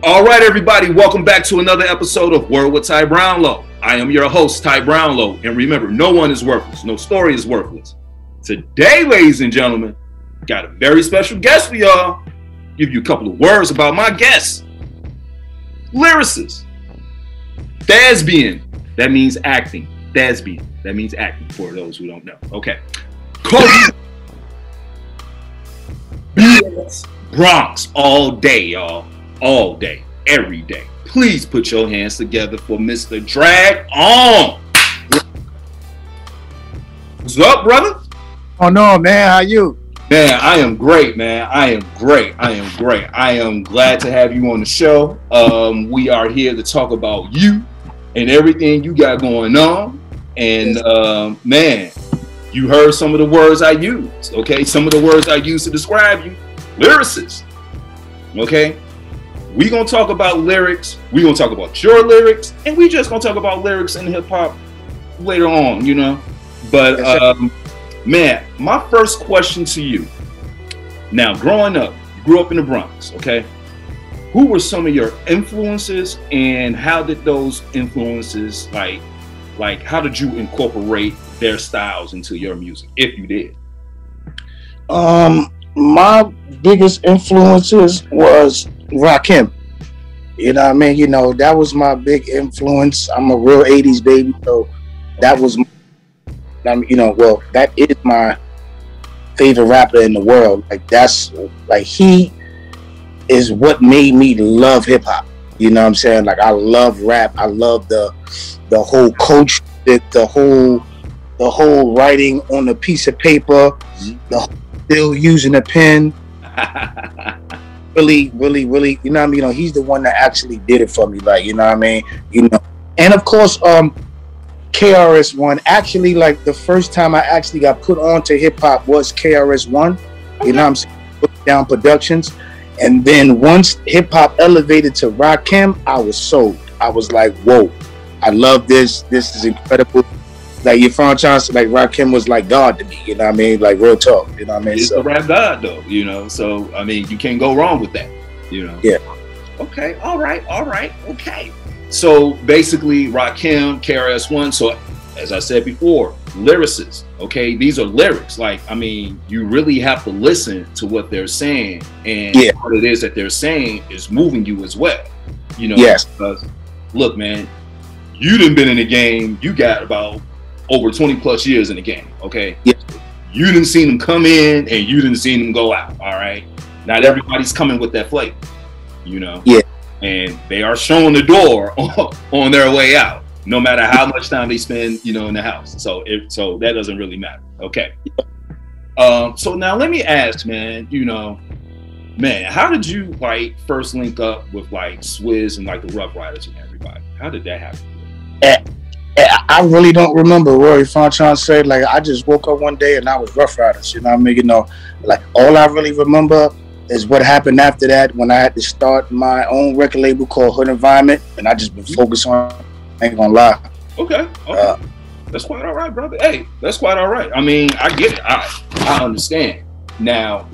All right, everybody, welcome back to another episode of Word with Ty Brownlow. I am your host, Ty Brownlow, and remember, no one is worthless. No story is worthless. Today, ladies and gentlemen, got a very special guest for y'all. Give you a couple of words about my guest. Lyricist. Thespian. That means acting. Thespian. That means acting for those who don't know. Okay. Coach. Bronx all day, y'all. All day. Every day. Please put your hands together for Mr. Drag On. What's up, brother? Oh no, man. How you? Man, I am great, man. I am great. I am glad to have you on the show. We are here to talk about you and everything you got going on. And man, you heard some of the words I used, okay? Some of the words I used to describe you. Lyricist, okay? We gonna talk about lyrics. We gonna talk about your lyrics, and we just gonna talk about lyrics in hip hop later on, you know. But man, my first question to you. Now, growing up, you grew up in the Bronx, okay? Who were some of your influences, and how did those influences, like how did you incorporate their styles into your music, if you did? My biggest influences was Rakim. You know what I mean? You know, that was my big influence. I'm a real 80s baby, so that was, you know, well, that is my favorite rapper in the world. Like, that's, like, he is what made me love hip hop. You know what I'm saying? Like, I love rap. I love the whole culture, the whole writing on a piece of paper, the still using a pen. Really, you know what I mean? You know, he's the one that actually did it for me, like, you know what I mean? You know, and of course, KRS-One. Actually, like, the first time I actually got put on to hip hop was KRS-One. You know what I'm saying? Put down productions. And then once hip hop elevated to Rakim, I was sold. I was like, whoa, I love this. This is incredible. Like, your franchise, like, Rakim was like God to me, you know what I mean? Like, real talk, you know what I mean? He's the rap God, though, you know? So, I mean, you can't go wrong with that, you know? Yeah. Okay, all right, okay. So, basically, Rakim, KRS-One, so, as I said before, lyricists, okay? These are lyrics. Like, I mean, you really have to listen to what they're saying, and what it is that they're saying is moving you as well, you know? Yes. Because, look, man, you done been in the game, you got about over 20 plus years in the game, okay? Yeah. You didn't see them come in and you didn't see them go out, all right? Not everybody's coming with that flavor, you know? Yeah. And they are showing the door on their way out, no matter how much time they spend, you know, in the house. So that doesn't really matter, okay? So now let me ask, man, you know, man, how did you, like, first link up with, like, Swizz and, like, the Rough Riders and everybody? How did that happen? I really don't remember. Roy Fonchon said, like, I just woke up one day and I was Rough Riders, you know what I mean? You know, like, all I really remember is what happened after that when I had to start my own record label called Hood Environment, and I just been focused on, I ain't gonna lie. Okay. That's quite all right, brother. Hey, that's quite all right. I mean, I get it. I understand. Now,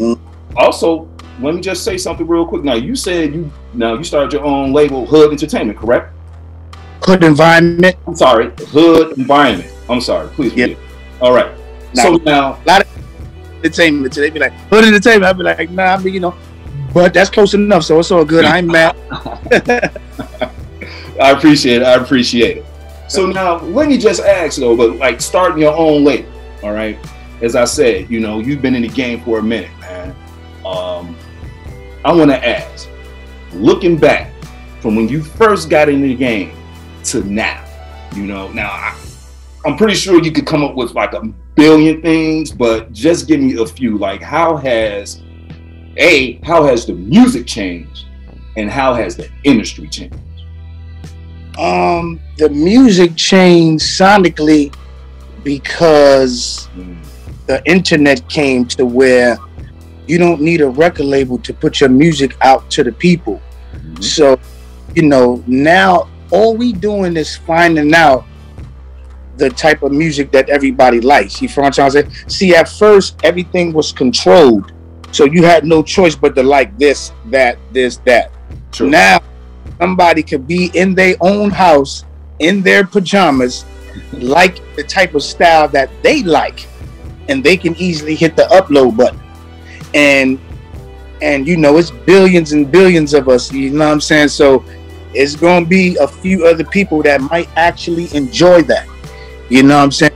also, let me just say something real quick. Now, you said you started your own label, Hood Entertainment, correct? Hood Environment. I'm sorry, Hood Environment. I'm sorry, please forgive. All right. So now, a lot of entertainment. They be like Hood Entertainment. I'd be like, nah, I mean, you know, but that's close enough, so it's all good. I ain't mad. I appreciate it. So now, let me just ask though, but like starting your own label, all right? As I said, you know, you've been in the game for a minute, man. I want to ask, looking back from when you first got into the game to now, you know, now I'm pretty sure you could come up with like a billion things, but just give me a few. Like, how has the music changed, and how has the industry changed? The music changed sonically because the internet came to where you don't need a record label to put your music out to the people. So, you know, now all we doing is finding out the type of music that everybody likes. You feel what I'm trying to say? See, at first, everything was controlled. So you had no choice but to like this, that, this, that. True. Now, somebody could be in their own house, in their pajamas, like the type of style that they like, and they can easily hit the upload button. And you know, it's billions and billions of us, you know what I'm saying? So it's gonna be a few other people that might actually enjoy that, you know what I'm saying?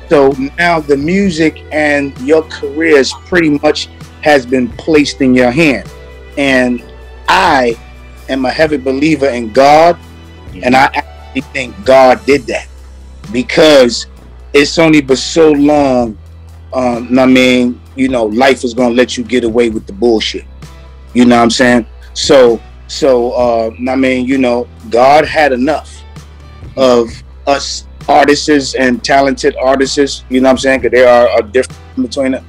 So now the music and your career is pretty much has been placed in your hand. And I am a heavy believer in God, and I actually think God did that, because it's only but so long, I mean, you know, life is gonna let you get away with the bullshit. You know what I'm saying? So I mean, you know, God had enough of us artists and talented artists. You know what I'm saying? Because there are a difference between it.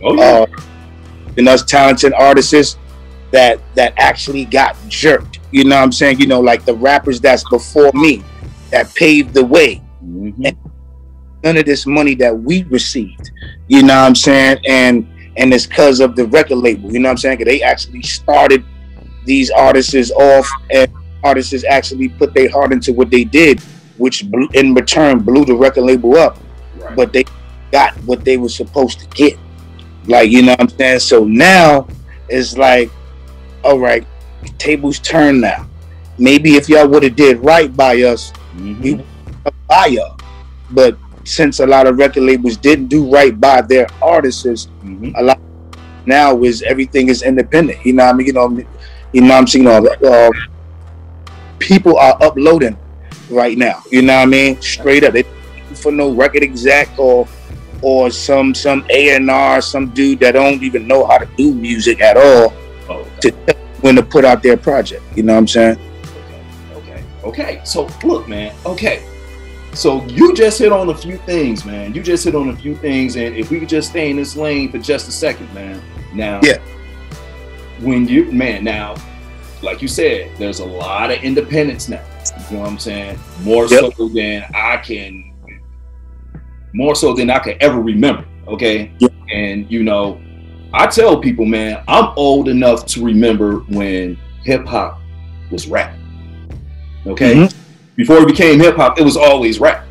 Oh yeah. And us talented artists that actually got jerked. You know what I'm saying? You know, like the rappers that's before me that paved the way. Mm-hmm. And none of this money that we received. You know what I'm saying? And it's because of the record label. You know what I'm saying? Because they actually started these artists off, and artists actually put their heart into what they did, which in return blew the record label up. Right. But they got what they were supposed to get. Like, you know what I'm saying? So now it's like, all right, tables turn now. Maybe if y'all would have did right by us, we would have by y'all. But since a lot of record labels didn't do right by their artists, a lot now is everything is independent. You know what I mean? You know what I'm saying? People are uploading right now. You know what I mean? Straight up, they don't for no record exec or some A&R, some dude that don't even know how to do music at all to tell when to put out their project. You know what I'm saying? Okay. So look, man. Okay. So you just hit on a few things, man. You just hit on a few things, and if we could just stay in this lane for just a second, man. Now, yeah. Now, like you said, there's a lot of independence now. You know what I'm saying? More so than I could ever remember. Okay. Yep. And you know, I tell people, man, I'm old enough to remember when hip hop was rap. Okay. Mm-hmm. Before it became hip hop, it was always rap.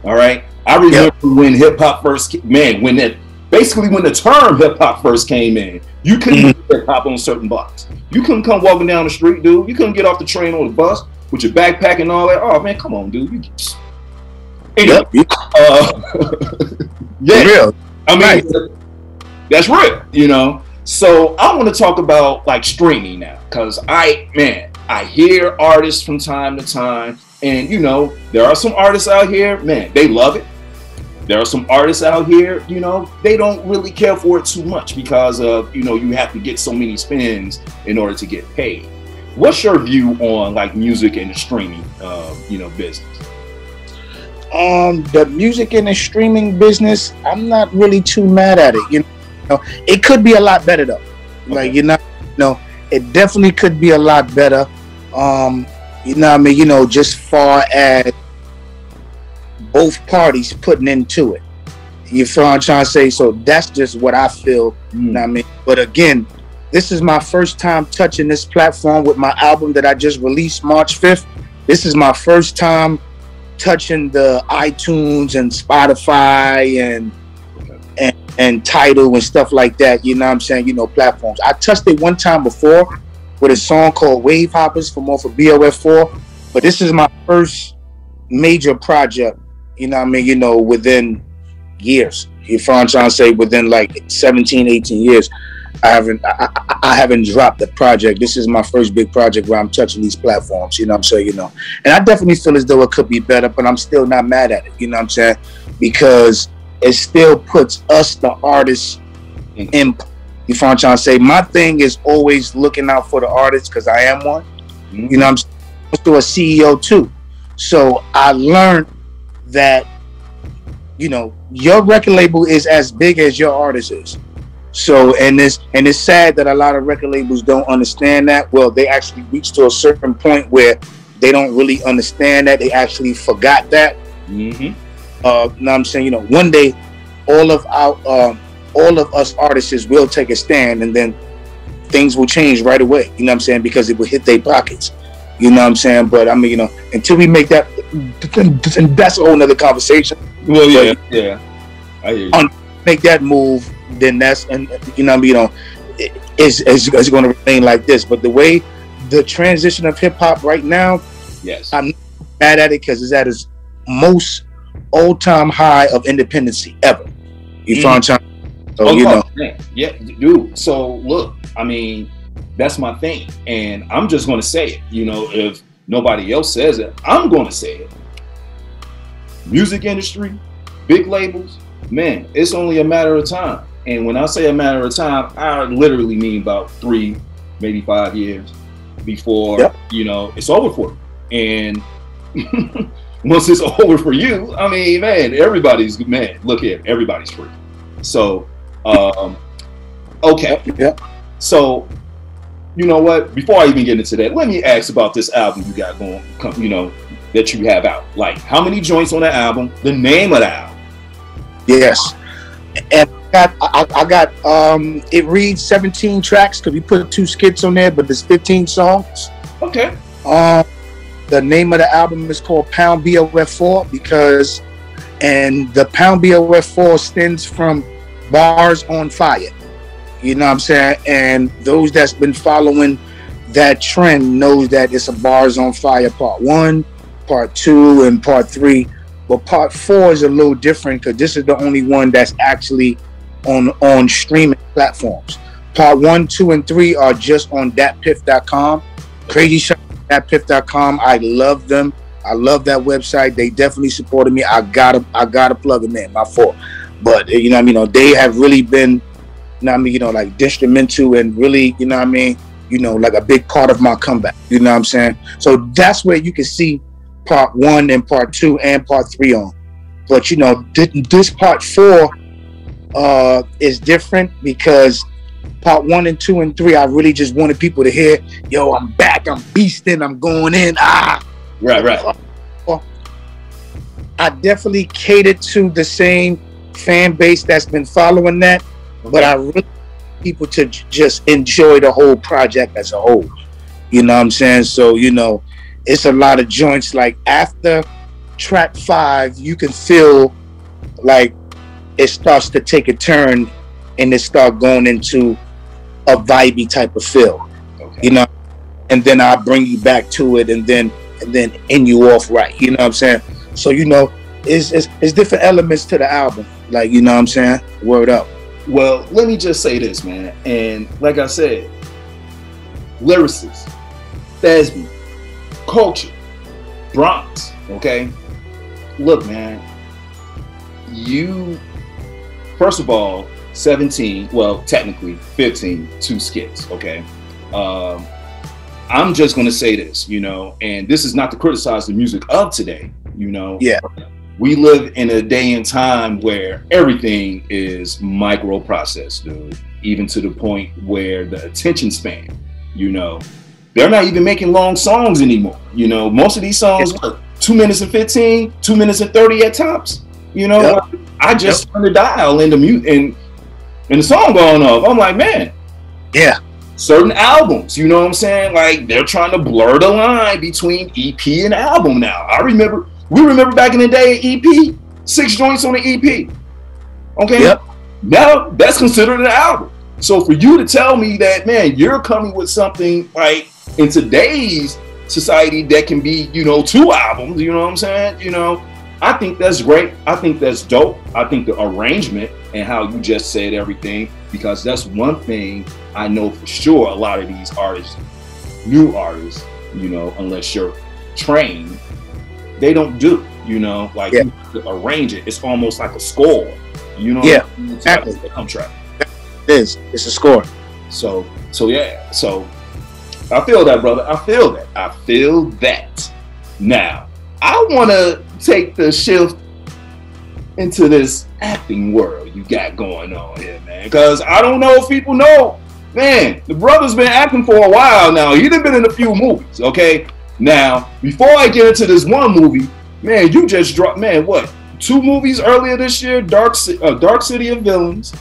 All right. I remember when hip hop first, when the term hip hop first came in, you couldn't do hip hop on certain blocks. You couldn't come walking down the street, dude. You couldn't get off the train or the bus with your backpack and all that. Oh man, come on, dude. Anyway, real. I mean, that's real, you know. So I want to talk about like streaming now, because I hear artists from time to time, and you know, there are some artists out here, man, they love it. There are some artists out here, you know, they don't really care for it too much because of, you know, you have to get so many spins in order to get paid. What's your view on like music and the streaming, business? The music and the streaming business, I'm not really too mad at it. You know, it could be a lot better though. Okay. Like, it definitely could be a lot better. You know what I mean? You know, just far as both parties putting into it. You feel what I'm trying to say? So that's just what I feel. You know what I mean? But again, this is my first time touching this platform with my album that I just released March 5th. This is my first time touching the iTunes and Spotify and Tidal and stuff like that. You know what I'm saying? You know, platforms. I touched it one time before with a song called Wave Hoppers from off of BOF4. But this is my first major project, you know what I mean, you know, within years. You feel what I'm trying to say? Within like 17, 18 years, I haven't dropped the project. This is my first big project where I'm touching these platforms, you know what I'm saying, you know. And I definitely feel as though it could be better, but I'm still not mad at it, you know what I'm saying? Because it still puts us, the artists, in. You feel what I'm trying to say? My thing is always looking out for the artists, because I am one. Mm-hmm. You know what I'm saying? I'm a CEO too. So I learned that, you know, your record label is as big as your artist is. So, and it's sad that a lot of record labels don't understand that. Well, they actually reached to a certain point where they don't really understand that. They actually forgot that. Mm-hmm. You know what I'm saying? You know, one day, all of us artists will take a stand, and then things will change right away. You know what I'm saying? Because it will hit their pockets. You know what I'm saying? But I mean, you know, until we make that, that's a whole nother conversation. Well, yeah, yeah. I hear you. Make that move, then that's, and you know, you know, it's going to remain like this. But the way the transition of hip hop right now, yes, I'm not mad at it because it's at its most all-time high of independency ever. You find time, so you know, man. Yeah, dude. So look, I mean, that's my thing, and I'm just going to say it. You know, if nobody else says it, I'm going to say it. Music industry, big labels, man, it's only a matter of time. And when I say a matter of time, I literally mean about 3, maybe 5 years before, you know, it's over for you. And once it's over for you, I mean, man, everybody's, man, look here, everybody's free. So, okay. Yeah. So, you know what? Before I even get into that, let me ask about this album you got going, you know, that you have out. Like, how many joints on the album? The name of the album? Yes. And I got it reads 17 tracks because we put 2 skits on there, but there's 15 songs. Okay. The name of the album is called Pound BOF4 because, and the Pound BOF4 stems from Bars on Fire. You know what I'm saying? And those that's been following that trend knows that it's a Bars on Fire Part 1, Part 2, and Part 3. But Part 4 is a little different because this is the only one that's actually on streaming platforms. Part 1, 2, and 3 are just on datpiff.com. Crazy Shot, datpiff.com. I love them. I love that website. They definitely supported me. I gotta plug them in. My fault. But you know what I mean? You know, they have really been, you know what I mean, you know, like instrumental and really, you know what I mean, you know, like a big part of my comeback. You know what I'm saying? So that's where you can see Part 1 and Part 2 and Part 3 on. But you know, this Part 4 is different because Part 1 and 2 and 3, I really just wanted people to hear, yo, I'm back, I'm beasting, I'm going in. Right. I definitely catered to the same fan base that's been following that, but I really want people to just enjoy the whole project as a whole. You know what I'm saying? So, you know, it's a lot of joints. Like after track 5, you can feel like it starts to take a turn and it start going into a vibey type of feel. You know, and then I'll bring you back to it and then end you off right. You know what I'm saying? So, you know, it's different elements to the album. Like, you know what I'm saying? Word up. Well, let me just say this, man. And like I said, lyricists, thespian, culture, Bronx, okay? Look, man, you, first of all, 17, well, technically 15, 2 skits, okay? I'm just going to say this, you know, and this is not to criticize the music of today, you know. Yeah. We live in a day and time where everything is microprocessed, dude, even to the point where the attention span, you know, they're not even making long songs anymore. You know, most of these songs, what, 2 minutes and 15, 2 minutes and 30 at tops. You know, I just turned the dial in the mute and the song going off. I'm like, man, certain albums, you know what I'm saying? Like they're trying to blur the line between EP and album now. We remember back in the day, EP, 6 joints on the EP. Okay. Now that's considered an album. So for you to tell me that, man, you're coming with something like in today's society that can be, you know, 2 albums, you know what I'm saying? You know, I think that's great. I think that's dope. I think the arrangement and how you just said everything, because that's one thing I know for sure a lot of these artists, new artists, you know, unless you're trained, they don't do, you know, like you have to arrange it. It's almost like a score, you know? Yeah, exactly. Track. It's a score. So yeah. So I feel that, brother. I feel that. Now, I want to take the shift into this acting world you got going on here, man. Because I don't know if people know, man, the brother's been acting for a while now. He's been in a few movies, okay? Now, before I get into this one movie, man, you just dropped, man, what? 2 movies earlier this year, Dark City of Villains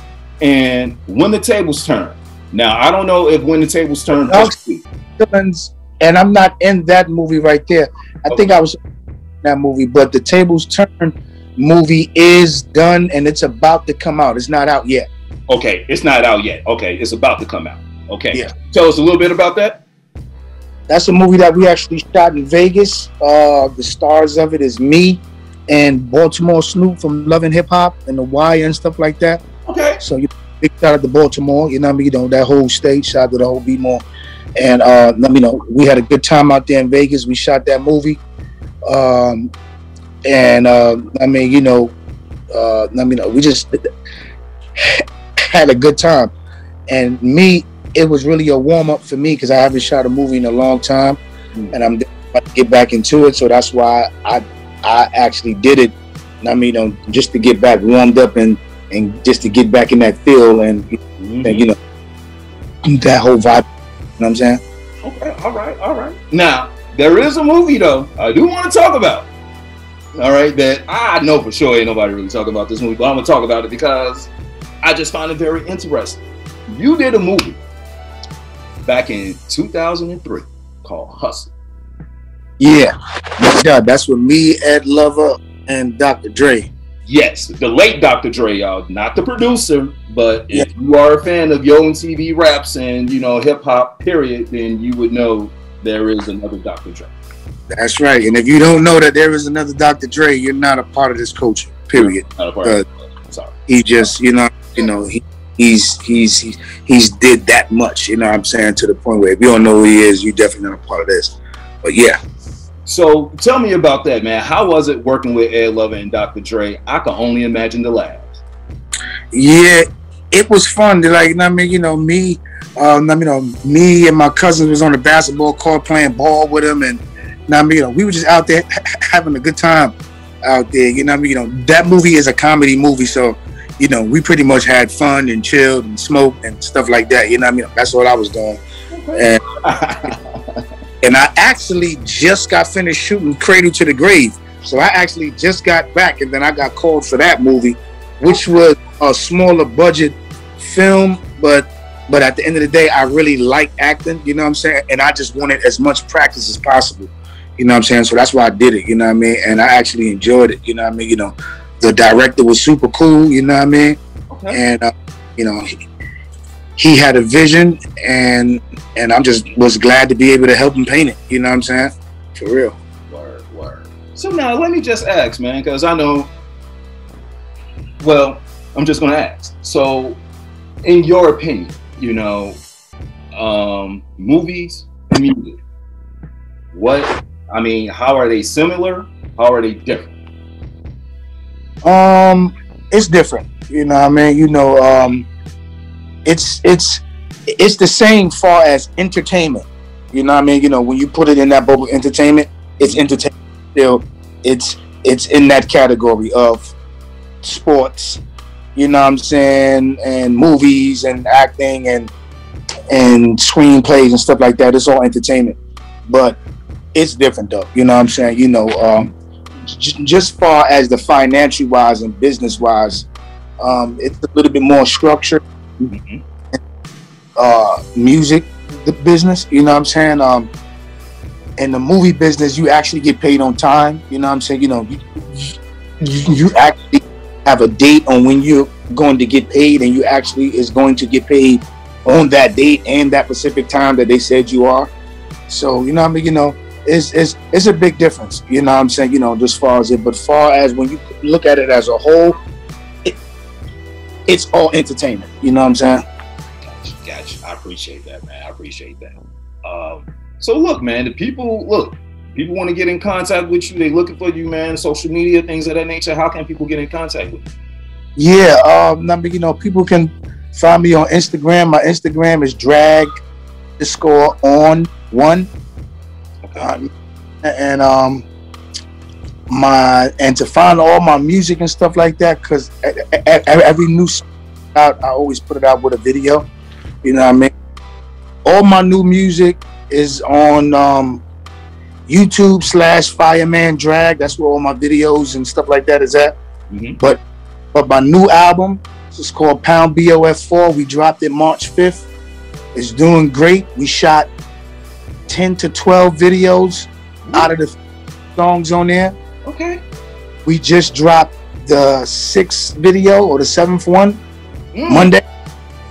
and When the Tables Turn. Now, I don't know if When the Tables Turn... Dark City of Villains and I'm not in that movie right there. I think I was in that movie, but the Tables Turn movie is done and it's about to come out. It's not out yet. Okay, it's not out yet. Okay, it's about to come out. Okay, yeah. Tell us a little bit about that. That's a movie that we actually shot in Vegas. The stars of it is me and Baltimore Snoop from Love and Hip Hop and The Wire and stuff like that. Okay. So big shout out to Baltimore. You know what I mean? You know, that whole state. Shout out to the whole B-More. And let me know, we had a good time out there in Vegas. We shot that movie. I mean, you know, we just had a good time. And it was really a warm up for me because I haven't shot a movie in a long time, and I'm about to get back into it. So that's why I actually did it. I mean, you know, just to get back warmed up and just to get back in that feel and you know, that whole vibe. You know what I'm saying? Okay, all right. Now, there is a movie though I do want to talk about. All right, that I know for sure ain't nobody really talking about this movie, but I'm gonna talk about it because I just found it very interesting. You did a movie back in 2003 called Hustle. Yeah, that's with me, Ed Lover, and Dr. Dre. Yes, the late Dr. Dre, y'all, not the producer, but if you are a fan of Yo MTV raps and, you know, hip hop, period, then you would know there is another Dr. Dre. That's right. And if you don't know that there is another Dr. Dre, you're not a part of this culture, period. Not a part of it. Sorry. He just, he's did that much, you know what I'm saying, to the point where if you don't know who he is, you're definitely not a part of this. But yeah. So tell me about that, man. How was it working with Ed Lover and Dr. Dre? I can only imagine the laughs. Yeah, it was fun. Like, I mean, you know, me and my cousins was on the basketball court playing ball with him, and I mean, you know, we were just out there having a good time out there. You know, I mean, you know, that movie is a comedy movie, so you know, we pretty much had fun and chilled and smoked and stuff like that. You know, I mean, that's what I was doing. And I actually just got finished shooting Cradle to the Grave. So I actually just got back, and then I got called for that movie, which was a smaller budget film, but at the end of the day, I really like acting, you know what I'm saying? And I just wanted as much practice as possible, you know what I'm saying? So that's why I did it, you know what I mean? And I actually enjoyed it, you know what I mean? You know, the director was super cool, you know what I mean? Okay. And, you know, he had a vision, and I just was glad to be able to help him paint it. You know what I'm saying? For real. Word. So now let me just ask, man, because I know, well, I'm just going to ask. So in your opinion, you know, movies and music, how are they similar? How are they different? It's different. You know what I mean? You know, it's the same far as entertainment. You know what I mean? You know, when you put it in that bubble entertainment, it's entertainment still. It's in that category of sports, you know what I'm saying, and movies and acting and screenplays and stuff like that. It's all entertainment. But it's different though, you know what I'm saying? You know, just far as the financial wise and business wise, it's a little bit more structured. Mm-hmm. Music, the business, you know what I'm saying? In the movie business, you actually get paid on time, you know what I'm saying? You know, you actually have a date on when you're going to get paid, and you actually is going to get paid on that date and that specific time that they said you are. So, you know what I mean? You know, it's a big difference, you know what I'm saying? You know, as far as it, but far as when you look at it as a whole, it's all entertainment, you know what I'm saying? Gotcha. I appreciate that, man. I appreciate that. So look, man, people want to get in contact with you. They looking for you, man. Social media, things of that nature. How can people get in contact with you? Yeah, you know, people can find me on Instagram. My Instagram is drag_on1. Okay. And to find all my music and stuff like that, because every new out, I always put it out with a video. You know what I mean? All my new music is on YouTube /Fireman Drag. That's where all my videos and stuff like that is at. Mm-hmm. But my new album is called Pound BOF4. We dropped it March 5th. It's doing great. We shot 10 to 12 videos out of the songs on there. Okay. We just dropped the 6th video or the 7th one Monday.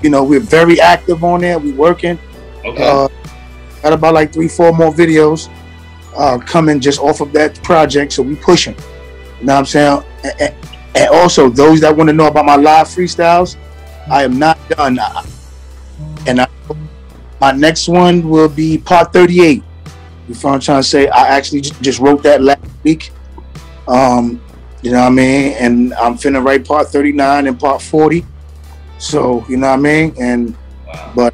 You know, we're very active on there. We're working. Okay. Got about like 3-4 more videos coming just off of that project. So we pushing. You know what I'm saying? And also, those that want to know about my live freestyles, I am not done. My next one will be part 38. You know what I'm trying to say? I actually just wrote that last week. You know what I mean? And I'm finna write part 39 and part 40. So, you know what I mean? And wow. But,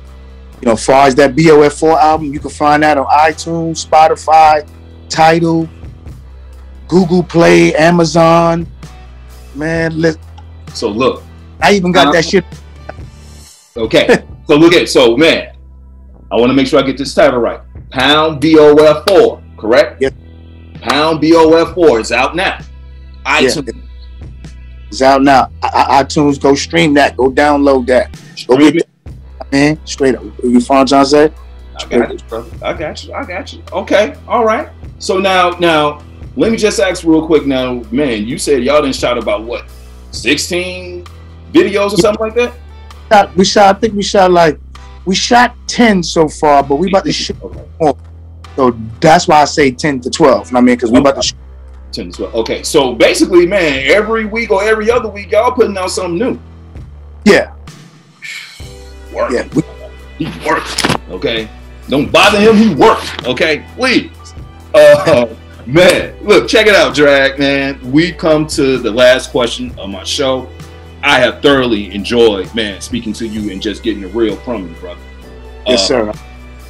you know, as far as that BOF4 album, you can find that on iTunes, Spotify, Tidal, Google Play, Amazon. Man, so look. I even got that shit. Okay. So look at, so man, I want to make sure I get this title right. Pound BOF4, correct? Yes. Pound BOF4 is out now. iTunes. Yeah. It's out now. iTunes, go stream that. Go download that. Go get that, man. Straight up. You find John said? I got it, brother. I got you. Okay. All right. So now, let me just ask real quick now, man, you said y'all done shot about what? 16 videos or something like that? We shot 10 so far, but we about to shoot more. So that's why I say 10 to 12. You know what I mean? Because we about to shoot 10 to 12. Okay. So basically, man, every week or every other week, y'all putting out something new. Yeah. Work. Yeah. He works. Okay. Don't bother him. He works. Okay. Please. Man, look, check it out, Drag, man. We come to the last question of my show. I have thoroughly enjoyed, man, speaking to you and just getting the real from you, brother. Yes, sir.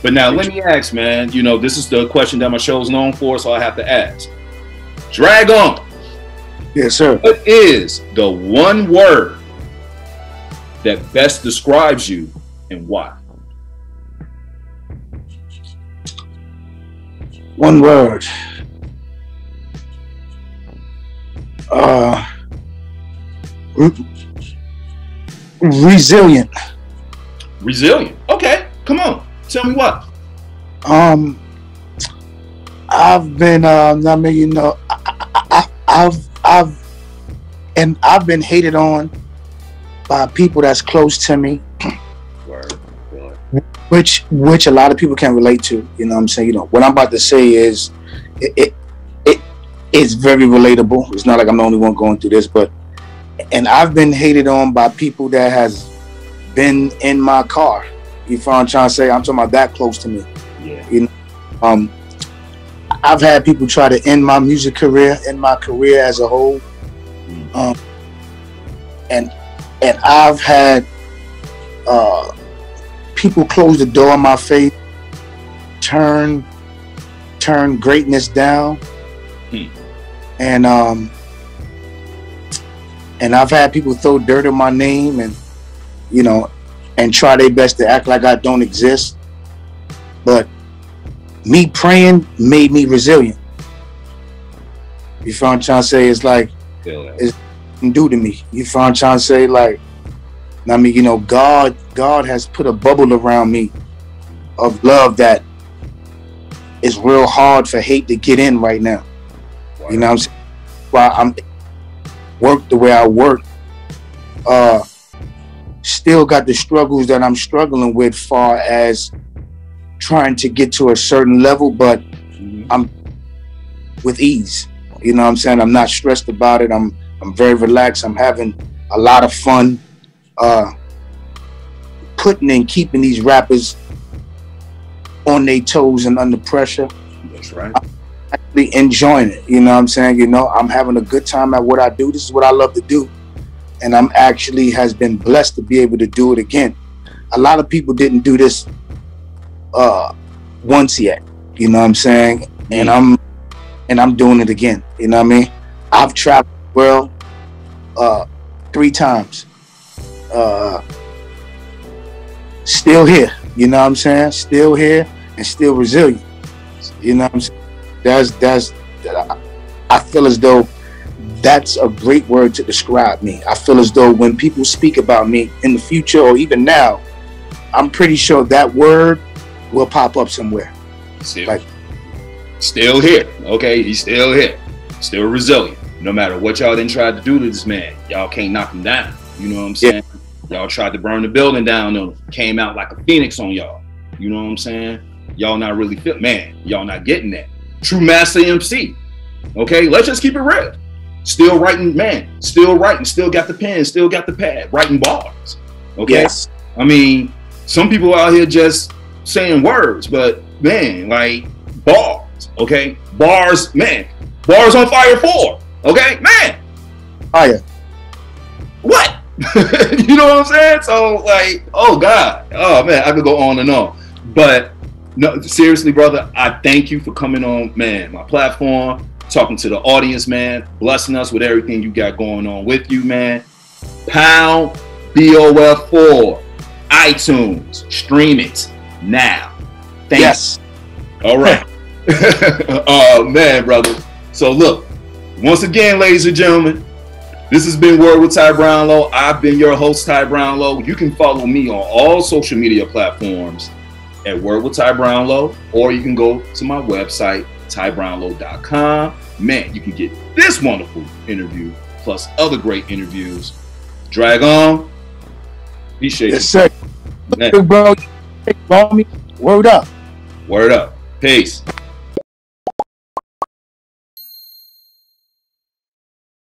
But now let me ask, man, you know, this is the question that my show is known for, so I have to ask. Drag on. Yes, sir. What is the one word that best describes you and why? One word. Resilient. Resilient. Okay, come on. Tell me what. I've been, I mean, you know, I've been hated on by people that's close to me, which a lot of people can relate to. You know what I'm saying? You know, what I'm about to say is, it's very relatable. It's not like I'm the only one going through this, and I've been hated on by people that has been in my car. You know what I'm trying to say? I'm talking about that close to me. Yeah. You know, I've had people try to end my music career, end my career as a whole. And I've had people close the door in my face, turn greatness down. And I've had people throw dirt on my name and, you know, and try their best to act like I don't exist. But me praying made me resilient. You feel what I'm trying to say? It's like, it's due to me. You feel what I'm trying to say? Like, I mean, you know, God has put a bubble around me of love that is real hard for hate to get in right now. Wow. You know what I'm saying? While I'm work the way I work, still got the struggles that I'm struggling with far as trying to get to a certain level, but I'm with ease. You know what I'm saying? I'm not stressed about it. I'm very relaxed. I'm having a lot of fun putting and keeping these rappers on their toes and under pressure. That's right. I'm actually enjoying it. You know what I'm saying? You know, I'm having a good time at what I do. This is what I love to do. And I'm actually has been blessed to be able to do it again. A lot of people didn't do this once yet. You know what I'm saying? And I'm doing it again. You know what I mean? I've traveled the world 3 times. Still here. You know what I'm saying? Still here and still resilient. You know what I'm saying? I feel as though that's a great word to describe me. I feel as though when people speak about me in the future or even now, I'm pretty sure that word will pop up somewhere. Still here. Okay, he's still here. Still resilient. No matter what y'all done tried to do to this man, y'all can't knock him down. You know what I'm saying? Y'all tried to burn the building down on him. Came out like a phoenix on y'all. You know what I'm saying? Y'all not really fit, man. Y'all not getting that. True master MC. Okay, let's just keep it real. Still writing, man. Still writing. Still got the pen. Still got the pad. Writing bars. Okay. Yes. I mean, some people out here just saying words, but man, like bars. Okay, bars, man. Bars on fire 4. Okay, man. Fire. What? You know what I'm saying? So like, oh God, oh man, I could go on and on. But no, seriously, brother, I thank you for coming on, man, my platform, talking to the audience, man, blessing us with everything you got going on with you, man. Pound BOF4, iTunes, stream it now. Thanks. All right. Oh man, brother. So look, once again, ladies and gentlemen, this has been Word with Ty Brownlow. I've been your host, Ty Brownlow. You can follow me on all social media platforms at Word with Ty Brownlow, or you can go to my website, tybrownlow.com. Man, you can get this wonderful interview plus other great interviews. Drag on. Appreciate yes, you. Yes, sir. Bro, word up. Word up. Peace.